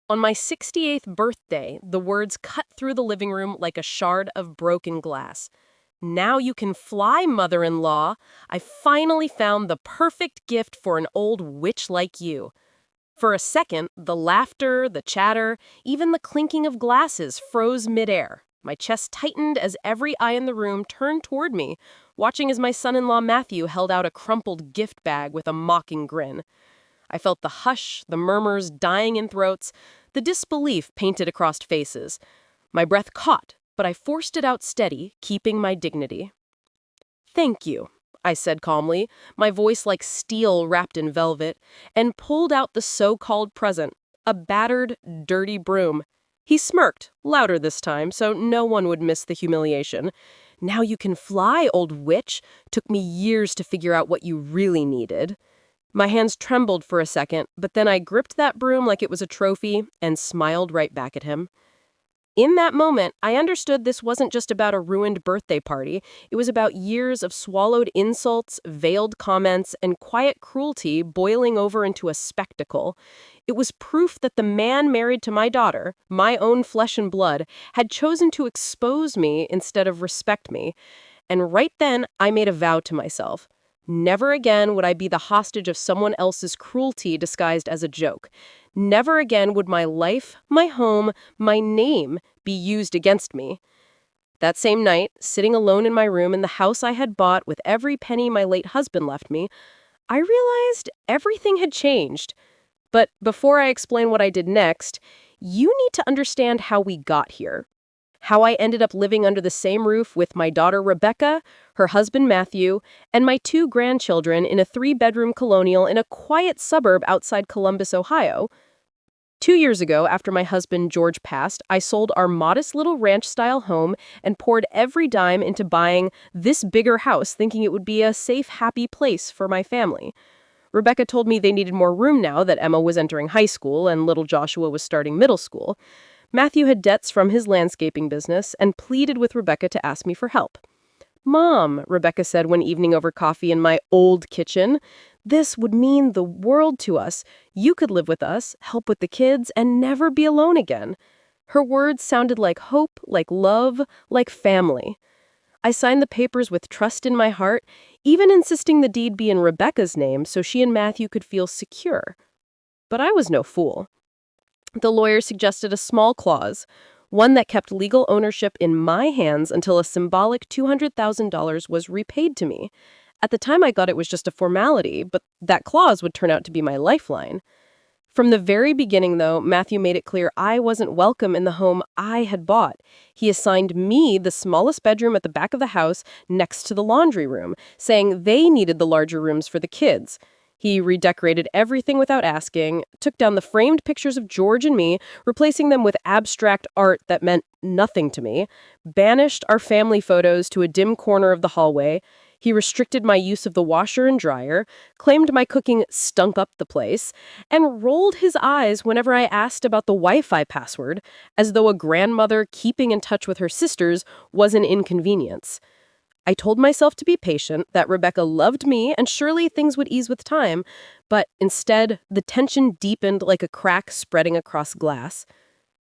On my 68th birthday, the words cut through the living room like a shard of broken glass. Now you can fly, mother-in-law. I finally found the perfect gift for an old witch like you. For a second, the laughter, the chatter, even the clinking of glasses froze midair. My chest tightened as every eye in the room turned toward me, watching as my son-in-law Matthew held out a crumpled gift bag with a mocking grin. I felt the hush, the murmurs dying in throats, the disbelief painted across faces. My breath caught, but I forced it out steady, keeping my dignity. "Thank you," I said calmly, my voice like steel wrapped in velvet, and pulled out the so-called present, a battered, dirty broom. He smirked, louder this time, so no one would miss the humiliation. "Now you can fly, old witch. Took me years to figure out what you really needed." My hands trembled for a second, but then I gripped that broom like it was a trophy and smiled right back at him. In that moment, I understood this wasn't just about a ruined birthday party. It was about years of swallowed insults, veiled comments, and quiet cruelty boiling over into a spectacle. It was proof that the man married to my daughter, my own flesh and blood, had chosen to expose me instead of respect me. And right then, I made a vow to myself. Never again would I be the hostage of someone else's cruelty disguised as a joke. Never again would my life, my home, my name be used against me. That same night, sitting alone in my room in the house I had bought with every penny my late husband left me, I realized everything had changed. But before I explain what I did next, you need to understand how we got here. How I ended up living under the same roof with my daughter Rebecca, her husband Matthew, and my 2 grandchildren in a 3-bedroom colonial in a quiet suburb outside Columbus, Ohio. 2 years ago, after my husband George passed, I sold our modest little ranch-style home and poured every dime into buying this bigger house, thinking it would be a safe, happy place for my family. Rebecca told me they needed more room now that Emma was entering high school and little Joshua was starting middle school. Matthew had debts from his landscaping business and pleaded with Rebecca to ask me for help. "Mom," Rebecca said one evening over coffee in my old kitchen, "this would mean the world to us. You could live with us, help with the kids, and never be alone again." Her words sounded like hope, like love, like family. I signed the papers with trust in my heart, even insisting the deed be in Rebecca's name so she and Matthew could feel secure. But I was no fool. The lawyer suggested a small clause, one that kept legal ownership in my hands until a symbolic $200,000 was repaid to me. At the time I thought it was just a formality, but that clause would turn out to be my lifeline. From the very beginning, though, Matthew made it clear I wasn't welcome in the home I had bought. He assigned me the smallest bedroom at the back of the house next to the laundry room, saying they needed the larger rooms for the kids. He redecorated everything without asking, took down the framed pictures of George and me, replacing them with abstract art that meant nothing to me, banished our family photos to a dim corner of the hallway. He restricted my use of the washer and dryer, claimed my cooking stunk up the place, and rolled his eyes whenever I asked about the Wi-Fi password, as though a grandmother keeping in touch with her sisters was an inconvenience. I told myself to be patient, that Rebecca loved me, and surely things would ease with time, but instead, the tension deepened like a crack spreading across glass.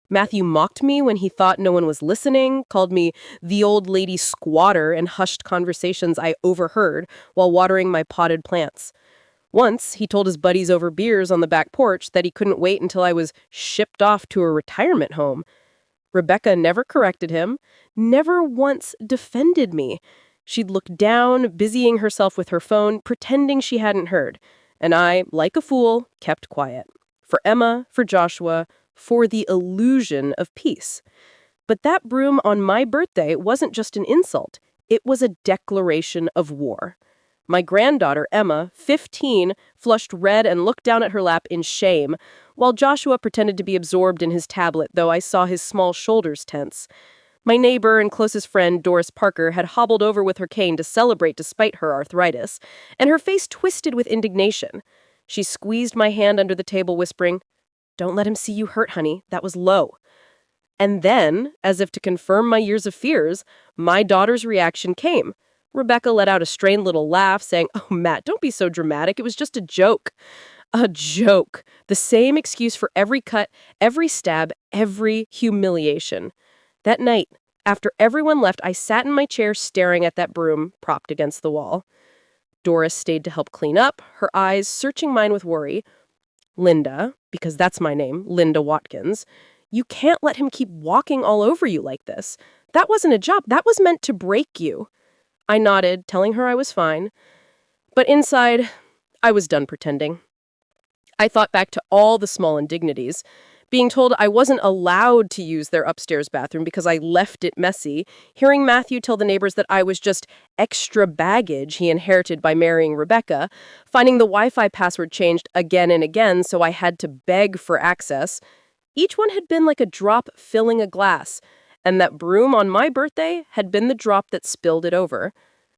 Matthew mocked me when he thought no one was listening, called me the old lady squatter in hushed conversations I overheard while watering my potted plants. Once, he told his buddies over beers on the back porch that he couldn't wait until I was shipped off to a retirement home. Rebecca never corrected him, never once defended me. She'd look down, busying herself with her phone, pretending she hadn't heard. And I, like a fool, kept quiet. For Emma, for Joshua, for the illusion of peace. But that broom on my birthday wasn't just an insult. It was a declaration of war. My granddaughter, Emma, 15, flushed red and looked down at her lap in shame, while Joshua pretended to be absorbed in his tablet, though I saw his small shoulders tense. My neighbor and closest friend, Doris Parker, had hobbled over with her cane to celebrate despite her arthritis, and her face twisted with indignation. She squeezed my hand under the table, whispering, "Don't let him see you hurt, honey. That was low." And then, as if to confirm my years of fears, my daughter's reaction came. Rebecca let out a strained little laugh, saying, "Oh, Matt, don't be so dramatic. It was just a joke." A joke. The same excuse for every cut, every stab, every humiliation. That night, after everyone left, I sat in my chair staring at that broom propped against the wall. Doris stayed to help clean up, her eyes searching mine with worry. Linda, because that's my name, Linda Watkins, you can't let him keep walking all over you like this. That wasn't a job. That was meant to break you. I nodded, telling her I was fine. But inside, I was done pretending. I thought back to all the small indignities. Being told I wasn't allowed to use their upstairs bathroom because I left it messy, hearing Matthew tell the neighbors that I was just extra baggage he inherited by marrying Rebecca, finding the Wi-Fi password changed again and again so I had to beg for access. Each one had been like a drop filling a glass, and that broom on my birthday had been the drop that spilled it over.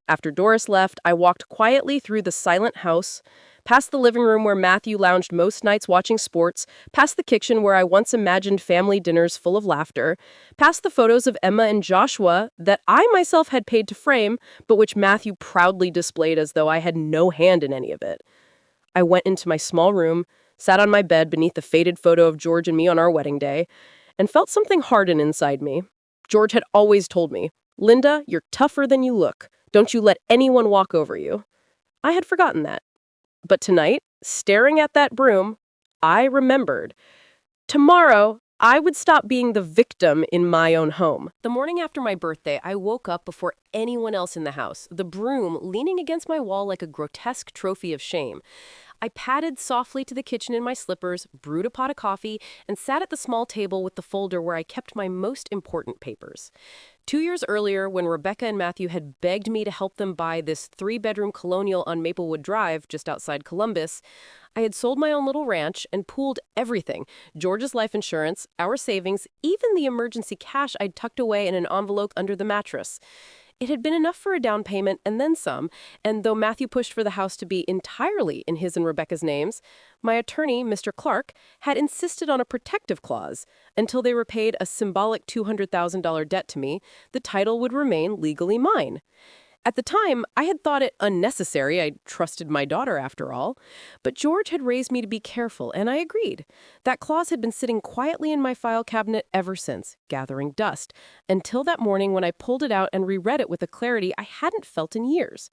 After Doris left, I walked quietly through the silent house, past the living room where Matthew lounged most nights watching sports, past the kitchen where I once imagined family dinners full of laughter, past the photos of Emma and Joshua that I myself had paid to frame, but which Matthew proudly displayed as though I had no hand in any of it. I went into my small room, sat on my bed beneath the faded photo of George and me on our wedding day, and felt something harden inside me. George had always told me, "Linda, you're tougher than you look. Don't you let anyone walk over you." I had forgotten that. But tonight, staring at that broom, I remembered. Tomorrow, I would stop being the victim in my own home. The morning after my birthday, I woke up before anyone else in the house, the broom leaning against my wall like a grotesque trophy of shame. I padded softly to the kitchen in my slippers, brewed a pot of coffee, and sat at the small table with the folder where I kept my most important papers. 2 years earlier, when Rebecca and Matthew had begged me to help them buy this 3-bedroom colonial on Maplewood Drive, just outside Columbus, I had sold my own little ranch and pooled everything: George's life insurance, our savings, even the emergency cash I'd tucked away in an envelope under the mattress. It had been enough for a down payment and then some, and though Matthew pushed for the house to be entirely in his and Rebecca's names, my attorney, Mr. Clark, had insisted on a protective clause. Until they repaid a symbolic $200,000 debt to me, the title would remain legally mine. At the time, I had thought it unnecessary. I trusted my daughter after all. But George had raised me to be careful, and I agreed. That clause had been sitting quietly in my file cabinet ever since, gathering dust, until that morning when I pulled it out and reread it with a clarity I hadn't felt in years.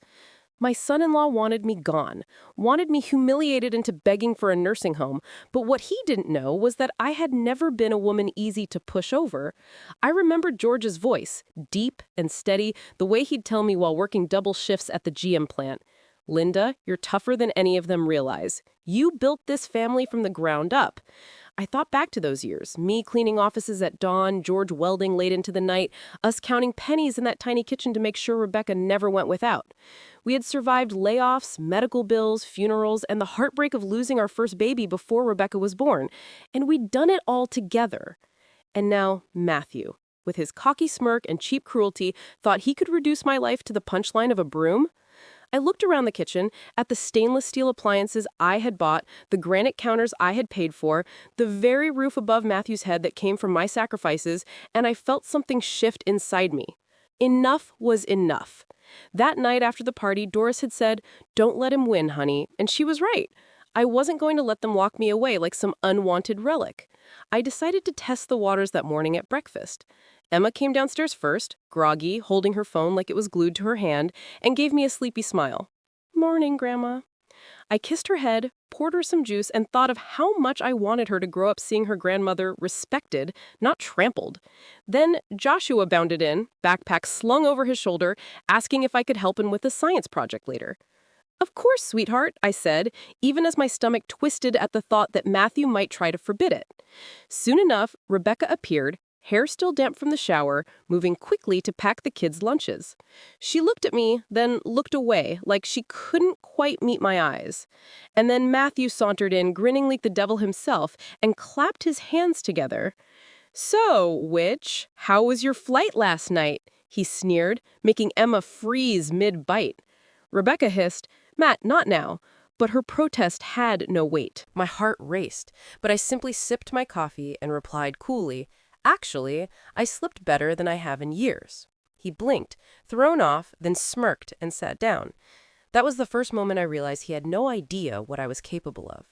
My son-in-law wanted me gone, wanted me humiliated into begging for a nursing home, but what he didn't know was that I had never been a woman easy to push over. I remembered George's voice, deep and steady, the way he'd tell me while working double shifts at the GM plant. "Linda, you're tougher than any of them realize. You built this family from the ground up." I thought back to those years, me cleaning offices at dawn, George welding late into the night, us counting pennies in that tiny kitchen to make sure Rebecca never went without. We had survived layoffs, medical bills, funerals, and the heartbreak of losing our first baby before Rebecca was born. And we'd done it all together. And now Matthew, with his cocky smirk and cheap cruelty, thought he could reduce my life to the punchline of a broom? I looked around the kitchen, at the stainless steel appliances I had bought, the granite counters I had paid for, the very roof above Matthew's head that came from my sacrifices, and I felt something shift inside me. Enough was enough. That night after the party, Doris had said, "Don't let him win, honey," and she was right. I wasn't going to let them lock me away like some unwanted relic. I decided to test the waters that morning at breakfast. Emma came downstairs first, groggy, holding her phone like it was glued to her hand, and gave me a sleepy smile. "Morning, Grandma." I kissed her head, poured her some juice, and thought of how much I wanted her to grow up seeing her grandmother respected, not trampled. Then Joshua bounded in, backpack slung over his shoulder, asking if I could help him with a science project later. "Of course, sweetheart," I said, even as my stomach twisted at the thought that Matthew might try to forbid it. Soon enough, Rebecca appeared, hair still damp from the shower, moving quickly to pack the kids' lunches. She looked at me, then looked away, like she couldn't quite meet my eyes. And then Matthew sauntered in, grinning like the devil himself, and clapped his hands together. "So, Witch, how was your flight last night?" he sneered, making Emma freeze mid-bite. Rebecca hissed, "Matt, not now." But her protest had no weight. My heart raced, but I simply sipped my coffee and replied coolly, "Actually, I slept better than I have in years." He blinked, thrown off, then smirked and sat down. That was the first moment I realized he had no idea what I was capable of.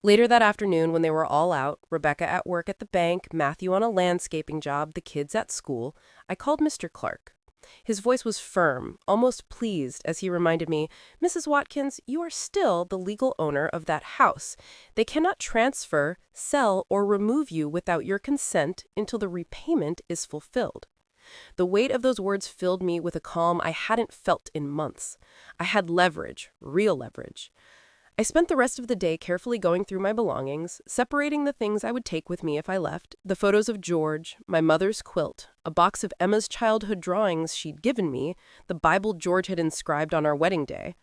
Later that afternoon, when they were all out, Rebecca at work at the bank, Matthew on a landscaping job, the kids at school, I called Mr. Clark. His voice was firm, almost pleased, as he reminded me, "Mrs. Watkins, you are still the legal owner of that house. They cannot transfer, sell, or remove you without your consent until the repayment is fulfilled." The weight of those words filled me with a calm I hadn't felt in months. I had leverage, real leverage. I spent the rest of the day carefully going through my belongings, separating the things I would take with me if I left, the photos of George, my mother's quilt, a box of Emma's childhood drawings she'd given me, the Bible George had inscribed on our wedding day.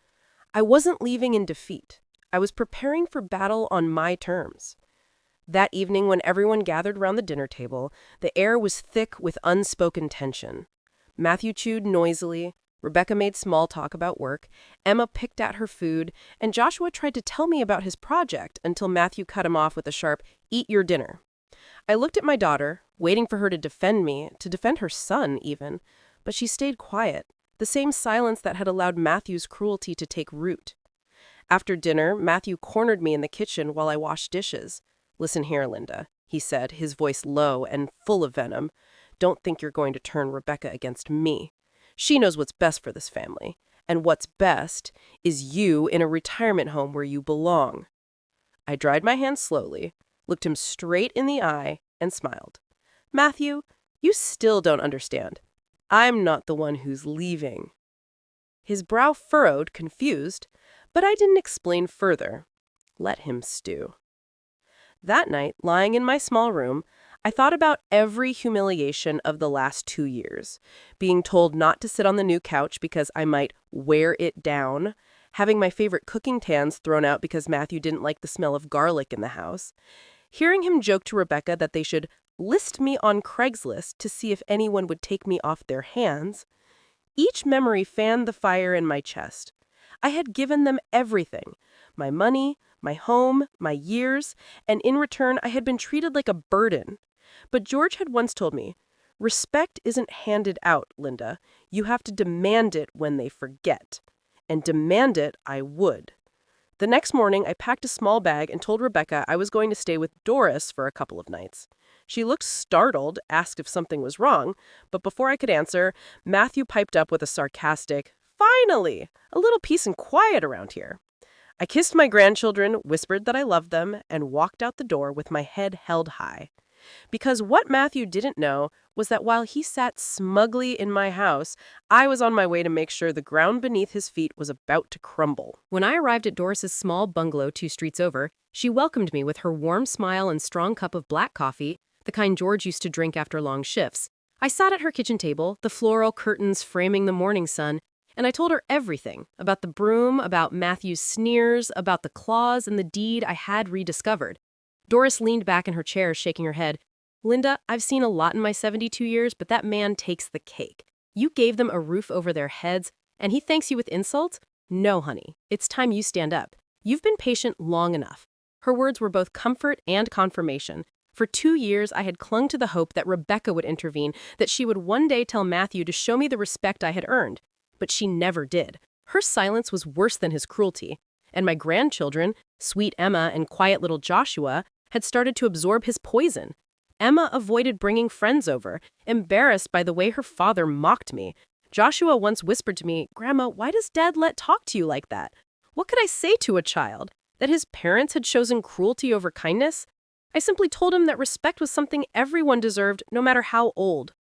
I wasn't leaving in defeat. I was preparing for battle on my terms. That evening, when everyone gathered round the dinner table, the air was thick with unspoken tension. Matthew chewed noisily, Rebecca made small talk about work, Emma picked at her food, and Joshua tried to tell me about his project until Matthew cut him off with a sharp, "Eat your dinner." I looked at my daughter, waiting for her to defend me, to defend her son even, but she stayed quiet, the same silence that had allowed Matthew's cruelty to take root. After dinner, Matthew cornered me in the kitchen while I washed dishes. "Listen here, Linda," he said, his voice low and full of venom. "Don't think you're going to turn Rebecca against me. She knows what's best for this family, and what's best is you in a retirement home where you belong." I dried my hands slowly, looked him straight in the eye, and smiled. "Matthew, you still don't understand. I'm not the one who's leaving." His brow furrowed, confused, but I didn't explain further. Let him stew. That night, lying in my small room, I thought about every humiliation of the last 2 years. Being told not to sit on the new couch because I might wear it down, having my favorite cooking tans thrown out because Matthew didn't like the smell of garlic in the house, hearing him joke to Rebecca that they should list me on Craigslist to see if anyone would take me off their hands. Each memory fanned the fire in my chest. I had given them everything, my money, my home, my years, and in return I had been treated like a burden. But George had once told me, "Respect isn't handed out, Linda. You have to demand it when they forget." And demand it I would. The next morning, I packed a small bag and told Rebecca I was going to stay with Doris for a couple of nights. She looked startled, asked if something was wrong, but before I could answer, Matthew piped up with a sarcastic, "Finally! A little peace and quiet around here." I kissed my grandchildren, whispered that I loved them, and walked out the door with my head held high. Because what Matthew didn't know was that while he sat smugly in my house, I was on my way to make sure the ground beneath his feet was about to crumble. When I arrived at Doris's small bungalow 2 streets over, she welcomed me with her warm smile and strong cup of black coffee, the kind George used to drink after long shifts. I sat at her kitchen table, the floral curtains framing the morning sun, and I told her everything about the broom, about Matthew's sneers, about the clause and the deed I had rediscovered. Doris leaned back in her chair, shaking her head. "Linda, I've seen a lot in my 72 years, but that man takes the cake. You gave them a roof over their heads, and he thanks you with insults? No, honey. It's time you stand up. You've been patient long enough." Her words were both comfort and confirmation. For 2 years, I had clung to the hope that Rebecca would intervene, that she would one day tell Matthew to show me the respect I had earned. But she never did. Her silence was worse than his cruelty. And my grandchildren, sweet Emma and quiet little Joshua, had started to absorb his poison. Emma avoided bringing friends over, embarrassed by the way her father mocked me. Joshua once whispered to me, "Grandma, why does Dad let talk to you like that?" What could I say to a child? That his parents had chosen cruelty over kindness? I simply told him that respect was something everyone deserved, no matter how old.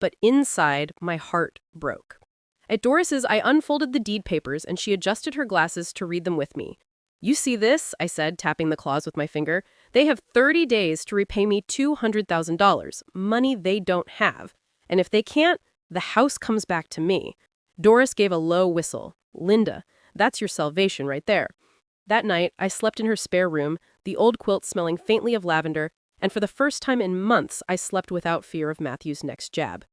But inside, my heart broke. At Doris's, I unfolded the deed papers, and she adjusted her glasses to read them with me. "You see this?" I said, tapping the clause with my finger. "They have 30 days to repay me $200,000, money they don't have. And if they can't, the house comes back to me." Doris gave a low whistle. "Linda, that's your salvation right there." That night, I slept in her spare room, the old quilt smelling faintly of lavender, and for the first time in months, I slept without fear of Matthew's next jab.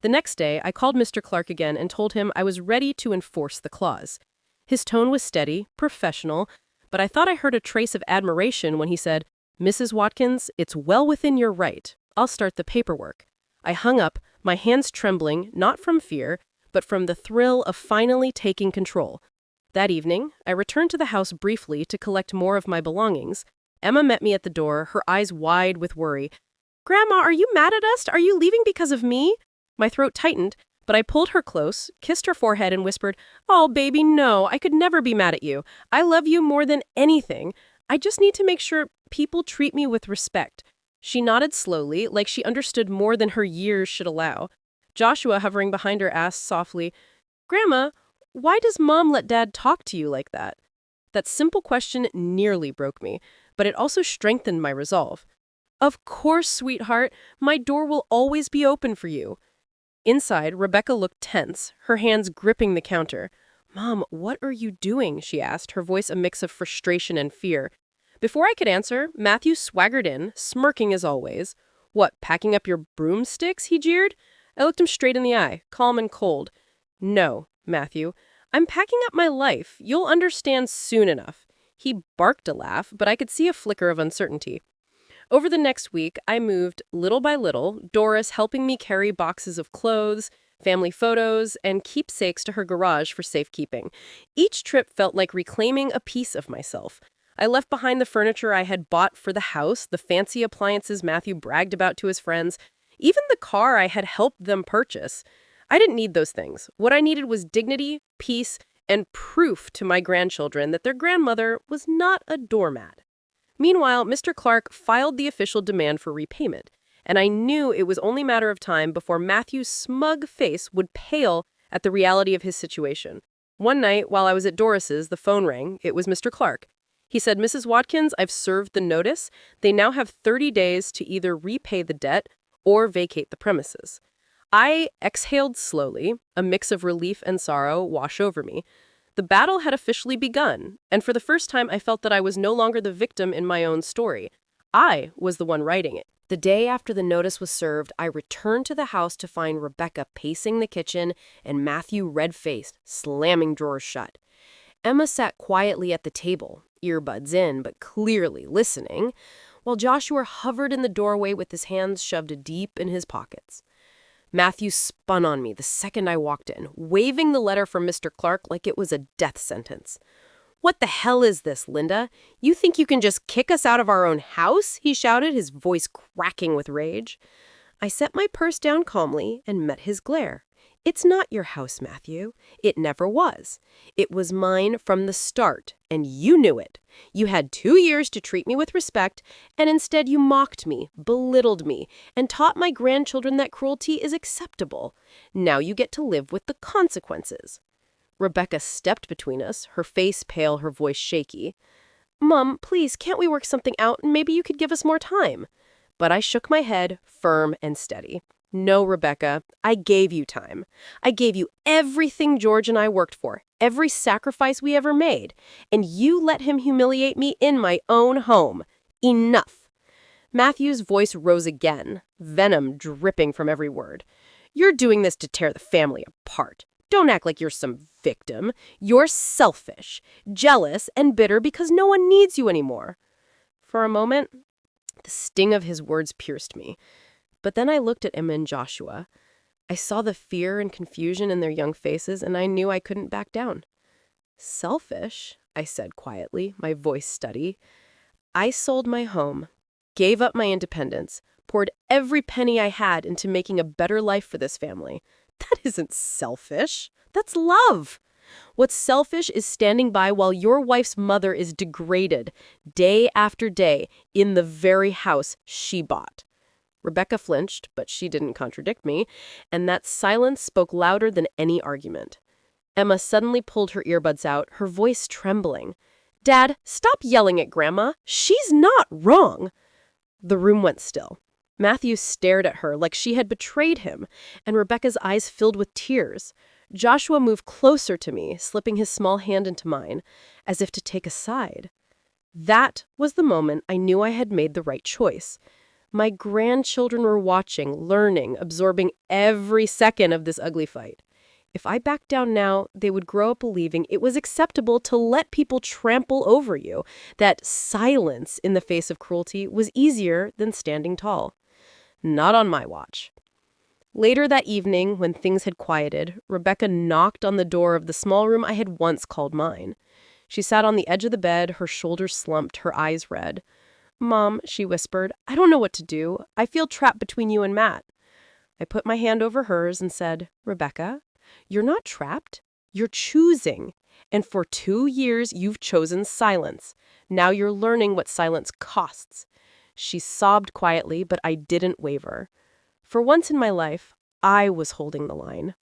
The next day, I called Mr. Clark again and told him I was ready to enforce the clause. His tone was steady, professional, but I thought I heard a trace of admiration when he said, "Mrs. Watkins, it's well within your right. I'll start the paperwork." I hung up, my hands trembling, not from fear, but from the thrill of finally taking control. That evening, I returned to the house briefly to collect more of my belongings, Emma met me at the door, her eyes wide with worry. Grandma, are you mad at us? Are you leaving because of me? My throat tightened, but I pulled her close, kissed her forehead, and whispered, Oh, baby, no, I could never be mad at you. I love you more than anything. I just need to make sure people treat me with respect. She nodded slowly, like she understood more than her years should allow. Joshua, hovering behind her, asked softly, Grandma, why does Mom let Dad talk to you like that? That simple question nearly broke me, but it also strengthened my resolve. Of course, sweetheart, my door will always be open for you. Inside, Rebecca looked tense, her hands gripping the counter. Mom, what are you doing? She asked, her voice a mix of frustration and fear. Before I could answer, Matthew swaggered in, smirking as always. What, packing up your broomsticks? He jeered. I looked him straight in the eye, calm and cold. No, Matthew, I'm packing up my life. You'll understand soon enough. He barked a laugh, but I could see a flicker of uncertainty. Over the next week, I moved little by little, Doris helping me carry boxes of clothes, family photos, and keepsakes to her garage for safekeeping. Each trip felt like reclaiming a piece of myself. I left behind the furniture I had bought for the house, the fancy appliances Matthew bragged about to his friends, even the car I had helped them purchase. I didn't need those things. What I needed was dignity, peace, and proof to my grandchildren that their grandmother was not a doormat. Meanwhile, Mr. Clark filed the official demand for repayment, and I knew it was only a matter of time before Matthew's smug face would pale at the reality of his situation. One night, while I was at Doris's, the phone rang. It was Mr. Clark. He said, Mrs. Watkins, I've served the notice. They now have 30 days to either repay the debt or vacate the premises. I exhaled slowly, a mix of relief and sorrow wash over me. The battle had officially begun, and for the first time I felt that I was no longer the victim in my own story. I was the one writing it. The day after the notice was served, I returned to the house to find Rebecca pacing the kitchen and Matthew red-faced, slamming drawers shut. Emma sat quietly at the table, earbuds in, but clearly listening, while Joshua hovered in the doorway with his hands shoved deep in his pockets. Matthew spun on me the second I walked in, waving the letter from Mr. Clark like it was a death sentence. What the hell is this, Linda? You think you can just kick us out of our own house? He shouted, his voice cracking with rage. I set my purse down calmly and met his glare. It's not your house, Matthew. It never was. It was mine from the start, and you knew it. You had 2 years to treat me with respect, and instead you mocked me, belittled me, and taught my grandchildren that cruelty is acceptable. Now you get to live with the consequences. Rebecca stepped between us, her face pale, her voice shaky. Mom, please, can't we work something out? Maybe you could give us more time. But I shook my head, firm and steady. No, Rebecca, I gave you time. I gave you everything George and I worked for, every sacrifice we ever made, and you let him humiliate me in my own home. Enough. Matthew's voice rose again, venom dripping from every word. You're doing this to tear the family apart. Don't act like you're some victim. You're selfish, jealous, and bitter because no one needs you anymore. For a moment, the sting of his words pierced me. But then I looked at Emma and Joshua. I saw the fear and confusion in their young faces, and I knew I couldn't back down. Selfish, I said quietly, my voice steady. I sold my home, gave up my independence, poured every penny I had into making a better life for this family. That isn't selfish. That's love. What's selfish is standing by while your wife's mother is degraded, day after day, in the very house she bought. Rebecca flinched, but she didn't contradict me, and that silence spoke louder than any argument. Emma suddenly pulled her earbuds out, her voice trembling. Dad, stop yelling at Grandma. She's not wrong. The room went still. Matthew stared at her like she had betrayed him, and Rebecca's eyes filled with tears. Joshua moved closer to me, slipping his small hand into mine, as if to take a side. That was the moment I knew I had made the right choice. My grandchildren were watching, learning, absorbing every second of this ugly fight. If I backed down now, they would grow up believing it was acceptable to let people trample over you, that silence in the face of cruelty was easier than standing tall. Not on my watch. Later that evening, when things had quieted, Rebecca knocked on the door of the small room I had once called mine. She sat on the edge of the bed, her shoulders slumped, her eyes red. Mom, she whispered, I don't know what to do. I feel trapped between you and Matt. I put my hand over hers and said, Rebecca, you're not trapped. You're choosing. And for 2 years, you've chosen silence. Now you're learning what silence costs. She sobbed quietly, but I didn't waver. For once in my life, I was holding the line.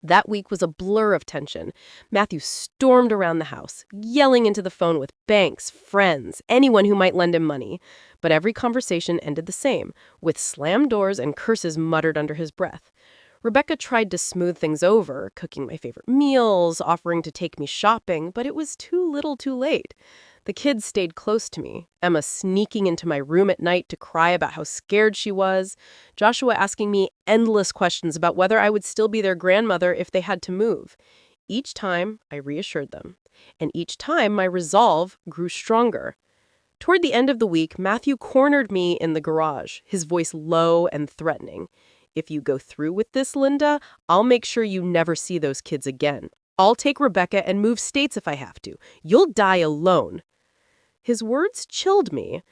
That week was a blur of tension. Matthew stormed around the house, yelling into the phone with banks, friends, anyone who might lend him money. But every conversation ended the same, with slammed doors and curses muttered under his breath. Rebecca tried to smooth things over, cooking my favorite meals, offering to take me shopping, but it was too little too late. The kids stayed close to me, Emma sneaking into my room at night to cry about how scared she was, Joshua asking me endless questions about whether I would still be their grandmother if they had to move. Each time, I reassured them, and each time my resolve grew stronger. Toward the end of the week, Matthew cornered me in the garage, his voice low and threatening. If you go through with this, Linda, I'll make sure you never see those kids again. I'll take Rebecca and move states if I have to. You'll die alone. His words chilled me,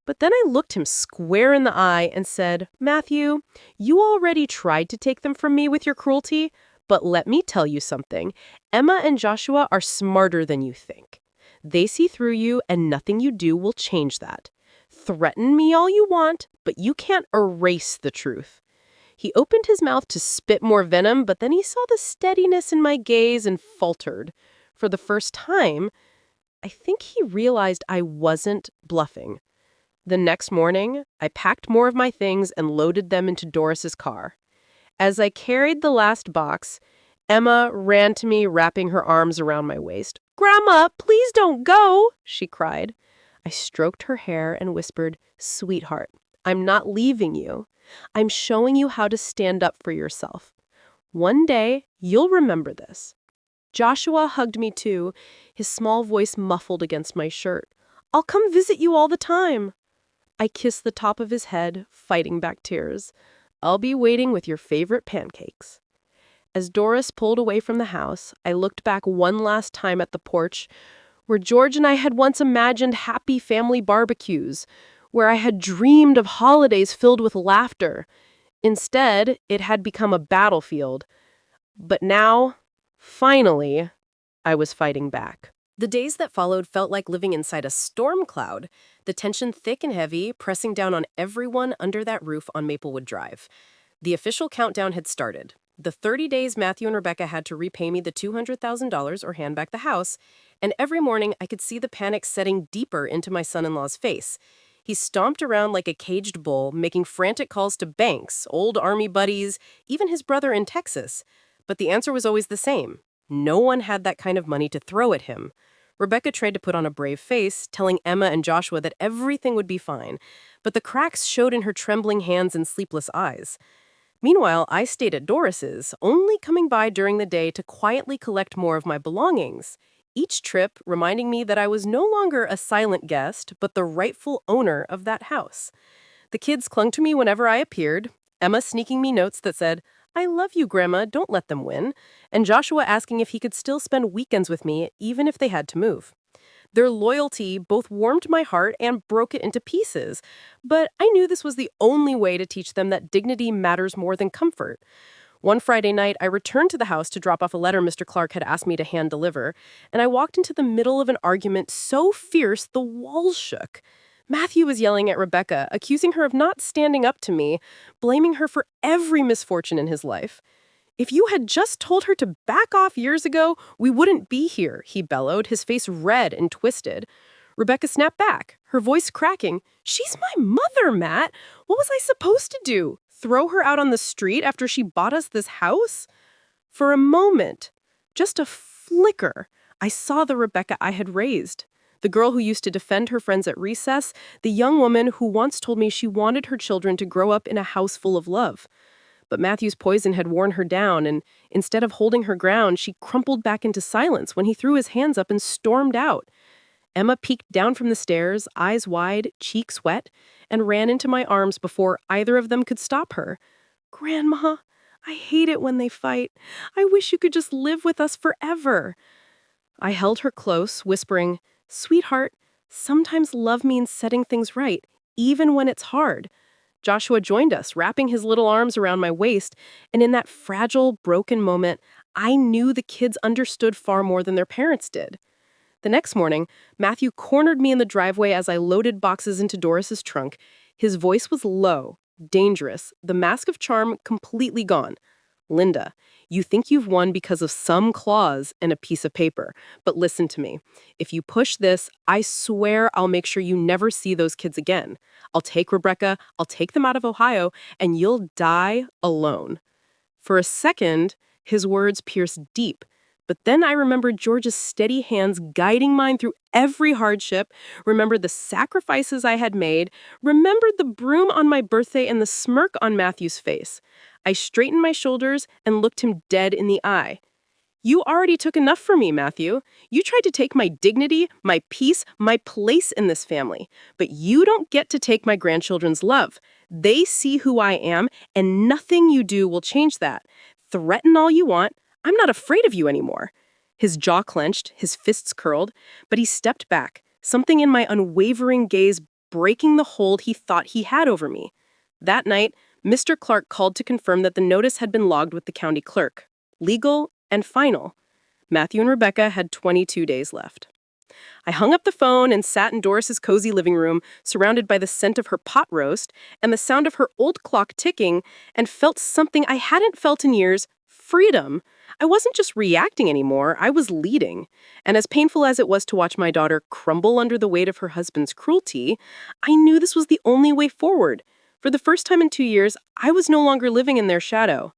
but then I looked him square in the eye and said, Matthew, you already tried to take them from me with your cruelty, but let me tell you something. Emma and Joshua are smarter than you think. They see through you, and nothing you do will change that. Threaten me all you want, but you can't erase the truth. He opened his mouth to spit more venom, but then he saw the steadiness in my gaze and faltered. For the first time, I think he realized I wasn't bluffing. The next morning, I packed more of my things and loaded them into Doris's car. As I carried the last box, Emma ran to me, wrapping her arms around my waist. "Grandma, please don't go," she cried. I stroked her hair and whispered, "Sweetheart, I'm not leaving you. I'm showing you how to stand up for yourself. One day, you'll remember this." Joshua hugged me too, his small voice muffled against my shirt. "I'll come visit you all the time." I kissed the top of his head, fighting back tears. "I'll be waiting with your favorite pancakes." As Doris pulled away from the house, I looked back one last time at the porch, where George and I had once imagined happy family barbecues, where I had dreamed of holidays filled with laughter. Instead, it had become a battlefield. But now, finally, I was fighting back. The days that followed felt like living inside a storm cloud, the tension thick and heavy, pressing down on everyone under that roof on Maplewood Drive. The official countdown had started. The 30 days Matthew and Rebecca had to repay me the $200,000 or hand back the house, and every morning I could see the panic setting deeper into my son-in-law's face. He stomped around like a caged bull, making frantic calls to banks, old army buddies, even his brother in Texas. But the answer was always the same. No one had that kind of money to throw at him. Rebecca tried to put on a brave face, telling Emma and Joshua that everything would be fine, but the cracks showed in her trembling hands and sleepless eyes. Meanwhile, I stayed at Doris's, only coming by during the day to quietly collect more of my belongings. Each trip reminding me that I was no longer a silent guest, but the rightful owner of that house. The kids clung to me whenever I appeared, Emma sneaking me notes that said, "I love you, Grandma, don't let them win," and Joshua asking if he could still spend weekends with me, even if they had to move. Their loyalty both warmed my heart and broke it into pieces, but I knew this was the only way to teach them that dignity matters more than comfort. One Friday night, I returned to the house to drop off a letter Mr. Clark had asked me to hand deliver, and I walked into the middle of an argument so fierce the walls shook. Matthew was yelling at Rebecca, accusing her of not standing up to me, blaming her for every misfortune in his life. "If you had just told her to back off years ago, we wouldn't be here," he bellowed, his face red and twisted. Rebecca snapped back, her voice cracking. "She's my mother, Matt. What was I supposed to do? Throw her out on the street after she bought us this house?" For a moment, just a flicker, I saw the Rebecca I had raised. The girl who used to defend her friends at recess, the young woman who once told me she wanted her children to grow up in a house full of love. But Matthew's poison had worn her down, and instead of holding her ground, she crumpled back into silence when he threw his hands up and stormed out. Emma peeked down from the stairs, eyes wide, cheeks wet, and ran into my arms before either of them could stop her. "Grandma, I hate it when they fight. I wish you could just live with us forever." I held her close, whispering, "Sweetheart, Sometimes love means setting things right, even when it's hard. Joshua joined us, wrapping his little arms around my waist, and in that fragile, broken moment, I knew the kids understood far more than their parents did. The next morning, Matthew cornered me in the driveway as I loaded boxes into Doris's trunk. His voice was low, dangerous, the mask of charm completely gone. Linda, you think you've won because of some clause in a piece of paper, but listen to me. If you push this, I swear I'll make sure you never see those kids again. I'll take Rebecca, I'll take them out of Ohio, and you'll die alone. For a second, his words pierced deep, but then I remembered George's steady hands guiding mine through every hardship, remembered the sacrifices I had made, remembered the broom on my birthday and the smirk on Matthew's face. I straightened my shoulders and looked him dead in the eye. You already took enough from me, Matthew. You tried to take my dignity, my peace, my place in this family. But you don't get to take my grandchildren's love. They see who I am, and nothing you do will change that. Threaten all you want. I'm not afraid of you anymore. His jaw clenched, his fists curled, but he stepped back, something in my unwavering gaze breaking the hold he thought he had over me. That night, Mr. Clark called to confirm that the notice had been logged with the county clerk. Legal and final. Matthew and Rebecca had 22 days left. I hung up the phone and sat in Doris's cozy living room, surrounded by the scent of her pot roast and the sound of her old clock ticking, and felt something I hadn't felt in years: freedom. I wasn't just reacting anymore, I was leading. And as painful as it was to watch my daughter crumble under the weight of her husband's cruelty, I knew this was the only way forward. For the first time in 2 years, I was no longer living in their shadow.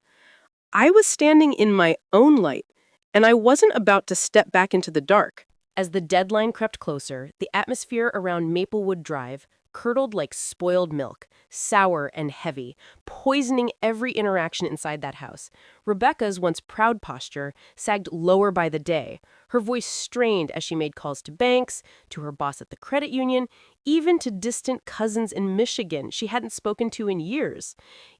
I was standing in my own light, and I wasn't about to step back into the dark. As the deadline crept closer, the atmosphere around Maplewood Drive curdled like spoiled milk, sour and heavy, poisoning every interaction inside that house. Rebecca's once proud posture sagged lower by the day. Her voice strained as she made calls to banks, to her boss at the credit union, even to distant cousins in Michigan she hadn't spoken to in years.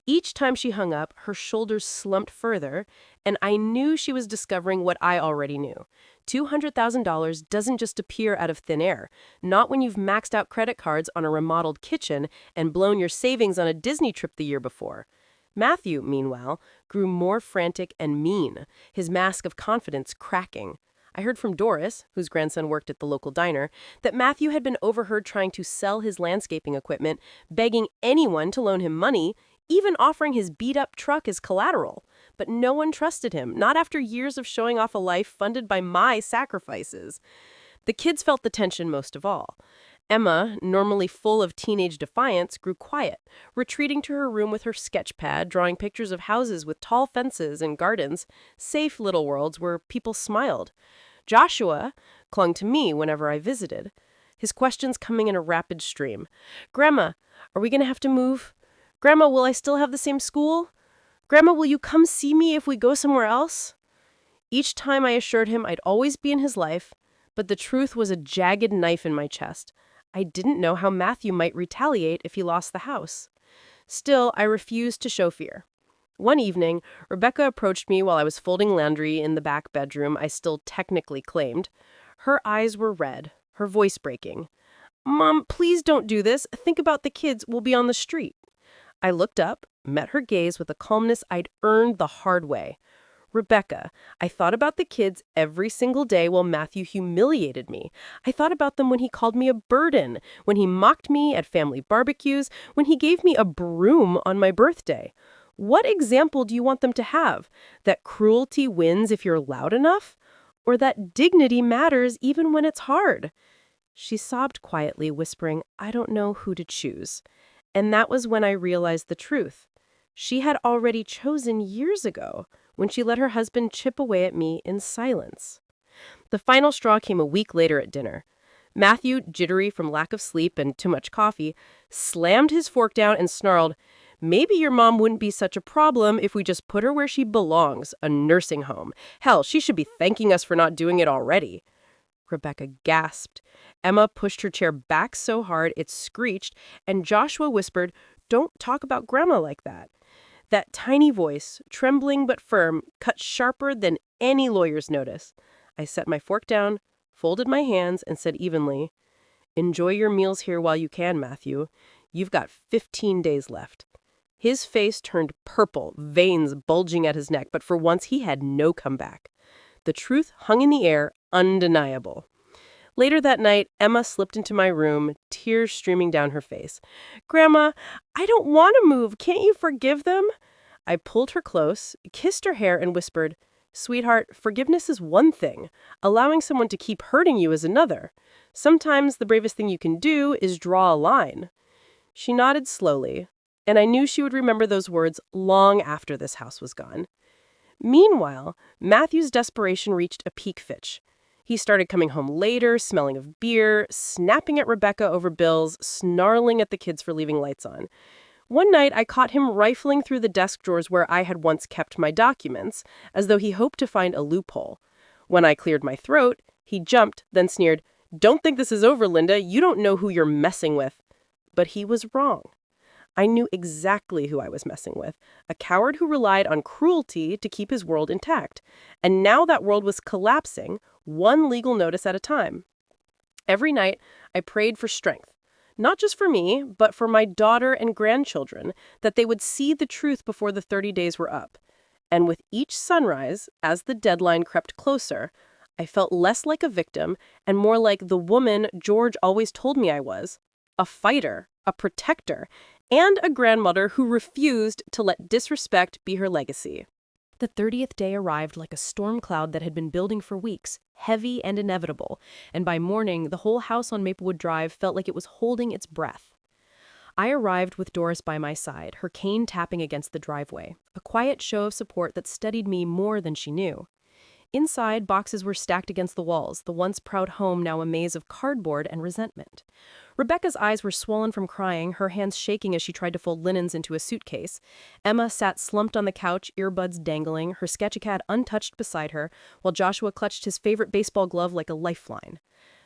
Each time she hung up, her shoulders slumped further, and I knew she was discovering what I already knew. $200,000 doesn't just appear out of thin air, not when you've maxed out credit cards on a remodeled kitchen and blown your savings on a Disney trip the year before. Matthew, meanwhile, grew more frantic and mean, his mask of confidence cracking. I heard from Doris, whose grandson worked at the local diner, that Matthew had been overheard trying to sell his landscaping equipment, begging anyone to loan him money, even offering his beat-up truck as collateral. But no one trusted him, not after years of showing off a life funded by my sacrifices. The kids felt the tension most of all. Emma, normally full of teenage defiance, grew quiet, retreating to her room with her sketch pad, drawing pictures of houses with tall fences and gardens, safe little worlds where people smiled. Joshua clung to me whenever I visited, his questions coming in a rapid stream. Grandma, are we going to have to move? Grandma, will I still have the same school? Grandma, will you come see me if we go somewhere else? Each time I assured him I'd always be in his life, but the truth was a jagged knife in my chest. I didn't know how Matthew might retaliate if he lost the house. Still, I refused to show fear. One evening, Rebecca approached me while I was folding laundry in the back bedroom I still technically claimed. Her eyes were red, her voice breaking. Mom, please don't do this. Think about the kids. We'll be on the street. I looked up, met her gaze with a calmness I'd earned the hard way. Rebecca, I thought about the kids every single day while Matthew humiliated me. I thought about them when he called me a burden, when he mocked me at family barbecues, when he gave me a broom on my birthday. What example do you want them to have? That cruelty wins if you're loud enough? Or that dignity matters even when it's hard? She sobbed quietly, whispering, I don't know who to choose. And that was when I realized the truth. She had already chosen years ago, when she let her husband chip away at me in silence. The final straw came a week later at dinner. Matthew, jittery from lack of sleep and too much coffee, slammed his fork down and snarled, Maybe your mom wouldn't be such a problem if we just put her where she belongs, a nursing home. Hell, she should be thanking us for not doing it already. Rebecca gasped. Emma pushed her chair back so hard it screeched, and Joshua whispered, Don't talk about Grandma like that. That tiny voice, trembling but firm, cut sharper than any lawyer's notice. I set my fork down, folded my hands, and said evenly, Enjoy your meals here while you can, Matthew. You've got 15 days left. His face turned purple, veins bulging at his neck, but for once he had no comeback. The truth hung in the air, undeniable. Later that night, Emma slipped into my room, tears streaming down her face. "Grandma, I don't want to move. Can't you forgive them?" I pulled her close, kissed her hair, and whispered, "Sweetheart, forgiveness is one thing. Allowing someone to keep hurting you is another. Sometimes the bravest thing you can do is draw a line." She nodded slowly, and I knew she would remember those words long after this house was gone. Meanwhile, Matthew's desperation reached a peak pitch. He started coming home later, smelling of beer, snapping at Rebecca over bills, snarling at the kids for leaving lights on. One night, I caught him rifling through the desk drawers where I had once kept my documents, as though he hoped to find a loophole. When I cleared my throat, he jumped, then sneered, "Don't think this is over, Linda. You don't know who you're messing with." But he was wrong. I knew exactly who I was messing with, a coward who relied on cruelty to keep his world intact. And now that world was collapsing, one legal notice at a time. Every night, I prayed for strength. Not just for me, but for my daughter and grandchildren, that they would see the truth before the 30 days were up. And with each sunrise, as the deadline crept closer, I felt less like a victim and more like the woman George always told me I was, a fighter, a protector, and a grandmother who refused to let disrespect be her legacy. The 30th day arrived like a storm cloud that had been building for weeks, heavy and inevitable, and by morning, the whole house on Maplewood Drive felt like it was holding its breath. I arrived with Doris by my side, her cane tapping against the driveway, a quiet show of support that steadied me more than she knew. Inside, boxes were stacked against the walls, the once proud home now a maze of cardboard and resentment. Rebecca's eyes were swollen from crying, her hands shaking as she tried to fold linens into a suitcase. Emma sat slumped on the couch, earbuds dangling, her Sketch-A-Cat untouched beside her, while Joshua clutched his favorite baseball glove like a lifeline.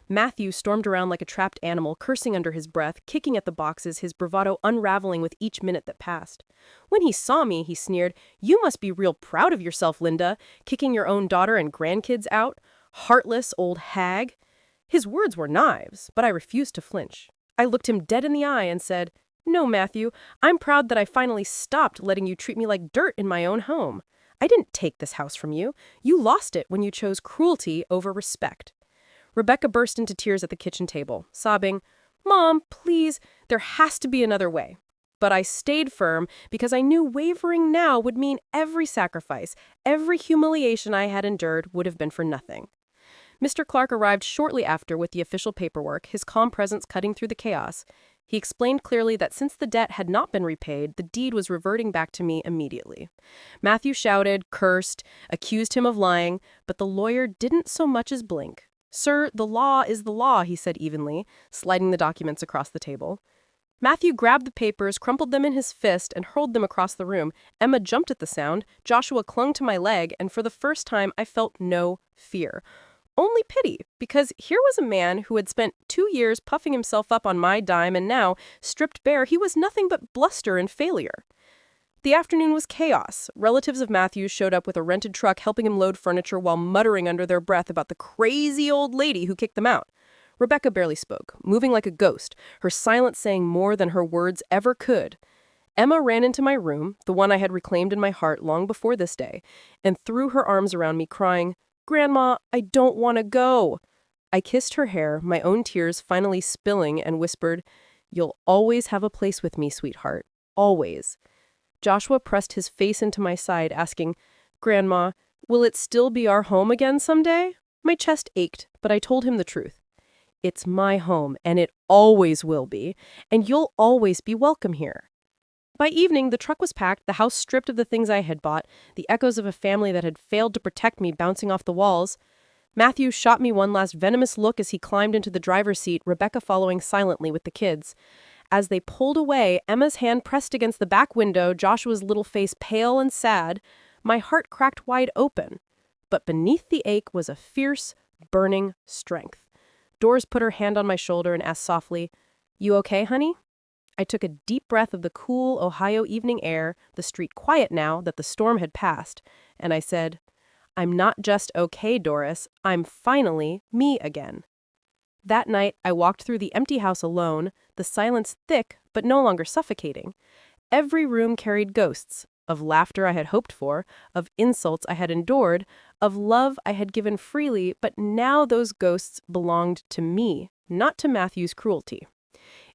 Matthew stormed around like a trapped animal, cursing under his breath, kicking at the boxes, his bravado unraveling with each minute that passed. When he saw me, he sneered, "You must be real proud of yourself, Linda, kicking your own daughter and grandkids out. Heartless old hag." His words were knives, but I refused to flinch. I looked him dead in the eye and said, "No, Matthew, I'm proud that I finally stopped letting you treat me like dirt in my own home. I didn't take this house from you. You lost it when you chose cruelty over respect." Rebecca burst into tears at the kitchen table, sobbing, "Mom, please, there has to be another way." But I stayed firm because I knew wavering now would mean every sacrifice, every humiliation I had endured would have been for nothing. Mr. Clark arrived shortly after with the official paperwork, his calm presence cutting through the chaos. He explained clearly that since the debt had not been repaid, the deed was reverting back to me immediately. Matthew shouted, cursed, accused him of lying, but the lawyer didn't so much as blink. "Sir, the law is the law," he said evenly, sliding the documents across the table. Matthew grabbed the papers, crumpled them in his fist, and hurled them across the room. Emma jumped at the sound, Joshua clung to my leg, and for the first time I felt no fear. Only pity, because here was a man who had spent 2 years puffing himself up on my dime, and now, stripped bare, he was nothing but bluster and failure. The afternoon was chaos. Relatives of Matthew's showed up with a rented truck helping him load furniture while muttering under their breath about the crazy old lady who kicked them out. Rebecca barely spoke, moving like a ghost, her silence saying more than her words ever could. Emma ran into my room, the one I had reclaimed in my heart long before this day, and threw her arms around me, crying, "Grandma, I don't want to go." I kissed her hair, my own tears finally spilling, and whispered, "You'll always have a place with me, sweetheart. Always." Joshua pressed his face into my side, asking, "Grandma, will it still be our home again someday?" My chest ached, but I told him the truth. "It's my home, and it always will be, and you'll always be welcome here." By evening, the truck was packed, the house stripped of the things I had bought, the echoes of a family that had failed to protect me bouncing off the walls. Matthew shot me one last venomous look as he climbed into the driver's seat, Rebecca following silently with the kids. As they pulled away, Emma's hand pressed against the back window, Joshua's little face pale and sad. My heart cracked wide open. But beneath the ache was a fierce, burning strength. Doris put her hand on my shoulder and asked softly, "You okay, honey?" I took a deep breath of the cool Ohio evening air, the street quiet now that the storm had passed, and I said, "I'm not just okay, Doris. I'm finally me again." That night, I walked through the empty house alone, the silence thick but no longer suffocating. Every room carried ghosts of laughter I had hoped for, of insults I had endured, of love I had given freely, but now those ghosts belonged to me, not to Matthew's cruelty.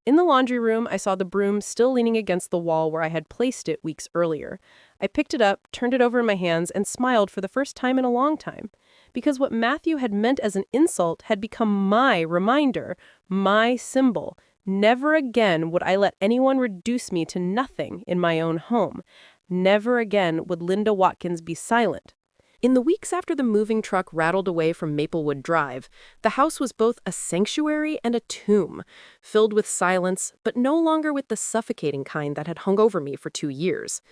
In the laundry room, I saw the broom still leaning against the wall where I had placed it weeks earlier. I picked it up, turned it over in my hands, and smiled for the first time in a long time. Because what Matthew had meant as an insult had become my reminder, my symbol. Never again would I let anyone reduce me to nothing in my own home. Never again would Linda Watkins be silent. In the weeks after the moving truck rattled away from Maplewood Drive, the house was both a sanctuary and a tomb, filled with silence, but no longer with the suffocating kind that had hung over me for 2 years.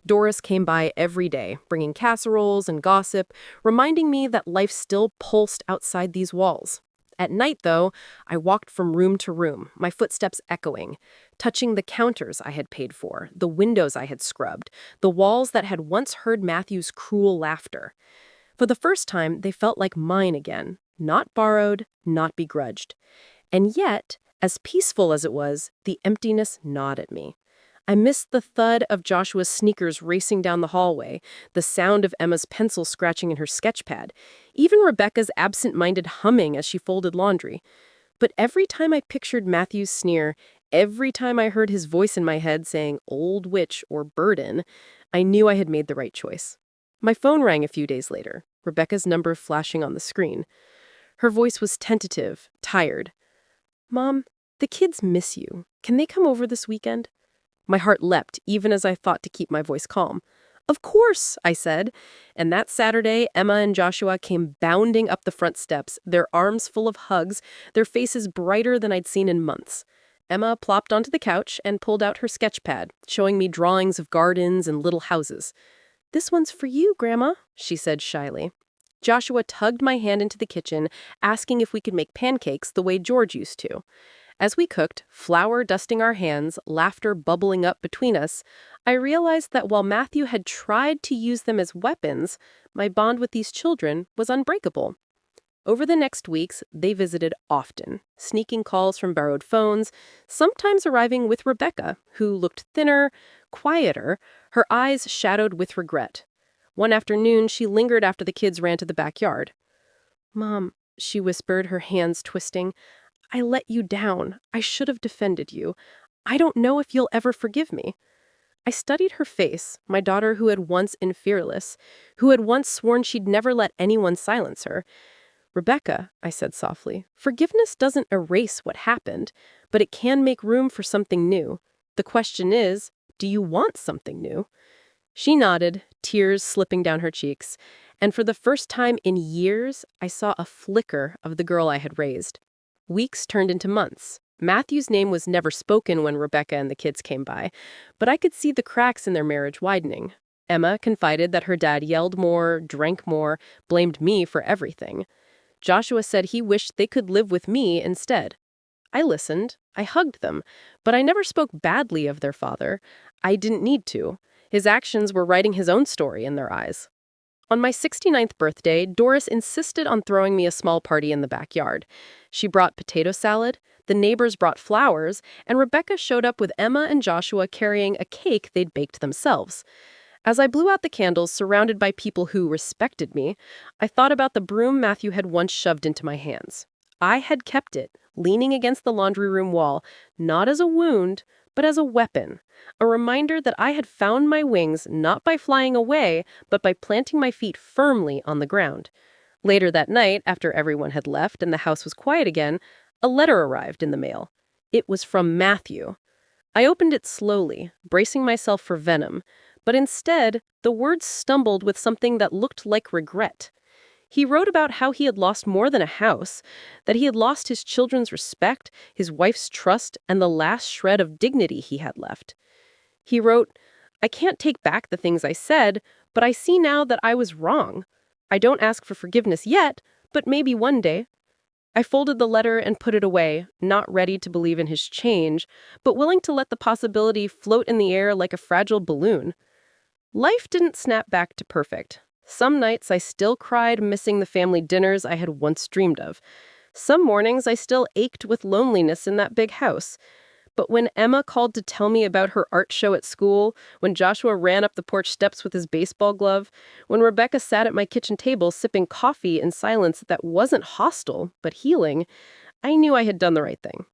Doris came by every day, bringing casseroles and gossip, reminding me that life still pulsed outside these walls. At night, though, I walked from room to room, my footsteps echoing, touching the counters I had paid for, the windows I had scrubbed, the walls that had once heard Matthew's cruel laughter. For the first time, they felt like mine again, not borrowed, not begrudged. And yet, as peaceful as it was, the emptiness gnawed at me. I missed the thud of Joshua's sneakers racing down the hallway, the sound of Emma's pencil scratching in her sketchpad, even Rebecca's absent-minded humming as she folded laundry. But every time I pictured Matthew's sneer, every time I heard his voice in my head saying old witch or burden, I knew I had made the right choice. My phone rang a few days later, Rebecca's number flashing on the screen. Her voice was tentative, tired. "Mom, the kids miss you. Can they come over this weekend?" My heart leapt, even as I thought to keep my voice calm. "Of course," I said. And that Saturday, Emma and Joshua came bounding up the front steps, their arms full of hugs, their faces brighter than I'd seen in months. Emma plopped onto the couch and pulled out her sketch pad, showing me drawings of gardens and little houses. "This one's for you, Grandma," she said shyly. Joshua tugged my hand into the kitchen, asking if we could make pancakes the way George used to. As we cooked, flour dusting our hands, laughter bubbling up between us, I realized that while Matthew had tried to use them as weapons, my bond with these children was unbreakable. Over the next weeks, they visited often, sneaking calls from borrowed phones, sometimes arriving with Rebecca, who looked thinner, quieter, her eyes shadowed with regret. One afternoon, she lingered after the kids ran to the backyard. "Mom," she whispered, her hands twisting, "I let you down. I should have defended you. I don't know if you'll ever forgive me." I studied her face, my daughter who had once been fearless, who had once sworn she'd never let anyone silence her. "Rebecca," I said softly, "forgiveness doesn't erase what happened, but it can make room for something new. The question is, do you want something new?" She nodded, tears slipping down her cheeks, and for the first time in years, I saw a flicker of the girl I had raised. Weeks turned into months. Matthew's name was never spoken when Rebecca and the kids came by, but I could see the cracks in their marriage widening. Emma confided that her dad yelled more, drank more, blamed me for everything. Joshua said he wished they could live with me instead. I listened, I hugged them, but I never spoke badly of their father. I didn't need to. His actions were writing his own story in their eyes. On my 69th birthday, Doris insisted on throwing me a small party in the backyard. She brought potato salad, the neighbors brought flowers, and Rebecca showed up with Emma and Joshua carrying a cake they'd baked themselves. As I blew out the candles surrounded by people who respected me, I thought about the broom Matthew had once shoved into my hands. I had kept it, leaning against the laundry room wall, not as a wound, but as a weapon. A reminder that I had found my wings not by flying away, but by planting my feet firmly on the ground. Later that night, after everyone had left and the house was quiet again, a letter arrived in the mail. It was from Matthew. I opened it slowly, bracing myself for venom, but instead, the words stumbled with something that looked like regret. He wrote about how he had lost more than a house, that he had lost his children's respect, his wife's trust, and the last shred of dignity he had left. He wrote, "I can't take back the things I said, but I see now that I was wrong. I don't ask for forgiveness yet, but maybe one day." I folded the letter and put it away, not ready to believe in his change, but willing to let the possibility float in the air like a fragile balloon. Life didn't snap back to perfect. Some nights I still cried, missing the family dinners I had once dreamed of. Some mornings I still ached with loneliness in that big house. But when Emma called to tell me about her art show at school, when Joshua ran up the porch steps with his baseball glove, when Rebecca sat at my kitchen table sipping coffee in silence that wasn't hostile, but healing, I knew I had done the right thing.